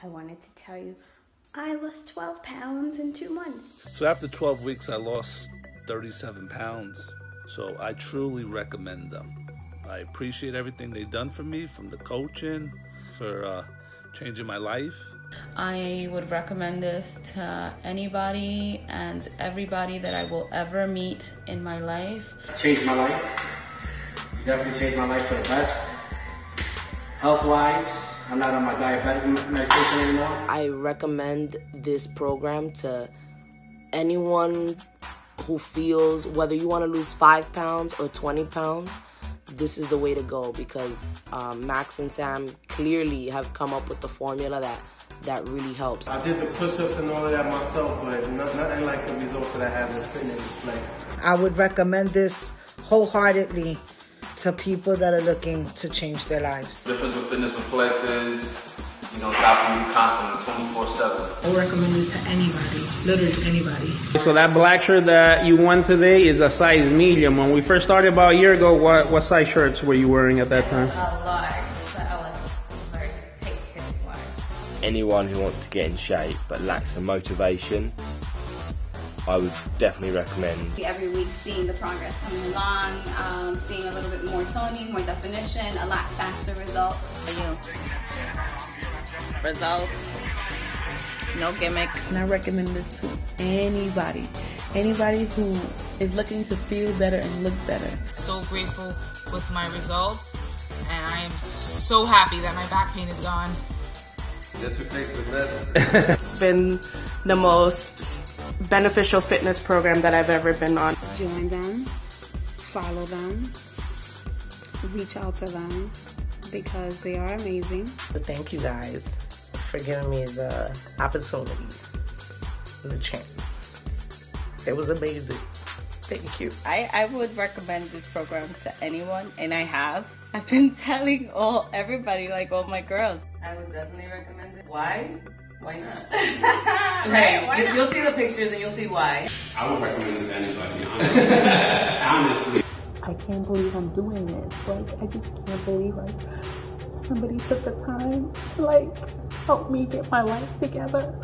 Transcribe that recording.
I wanted to tell you, I lost 12 pounds in 2 months. So after 12 weeks, I lost 37 pounds. So I truly recommend them. I appreciate everything they've done for me, from the coaching, for changing my life. I would recommend this to anybody and everybody that I will ever meet in my life. Changed my life. Definitely changed my life for the best. Health-wise, I'm not on my diabetic medication anymore. I recommend this program to anyone who feels, whether you want to lose 5 pounds or 20 pounds, this is the way to go, because Max and Sam clearly have come up with the formula that really helps. I did the push-ups and all of that myself, but nothing like the results that I have with FitnessWithFlex. I would recommend this wholeheartedly to people that are looking to change their lives. The difference with FitnessWithFlex is he's on top of you constantly, 24/7. I recommend this to anybody, literally anybody. So that black shirt that you won today is a size medium. When we first started about a year ago, what size shirts were you wearing at that time? A large, but I was large, take large. Anyone who wants to get in shape but lacks the motivation, I would definitely recommend. Every week seeing the progress coming along, seeing a little bit more toning, more definition, a lot faster results. Results, no gimmick. And I recommend this to anybody who is looking to feel better and look better. So grateful with my results, and I am so happy that my back pain is gone. That's what takes the best. It's been the most beneficial fitness program that I've ever been on. Join them, follow them, reach out to them, because they are amazing. Thank you guys for giving me the opportunity and the chance. It was amazing. Thank you. I would recommend this program to anyone, and I have. I've been telling everybody, like all my girls. I would definitely recommend it. Why? Why not? Right, you'll see the pictures and you'll see why. I would recommend it to anybody, honestly. I can't believe I'm doing this. Like, I just can't believe somebody took the time to help me get my life together.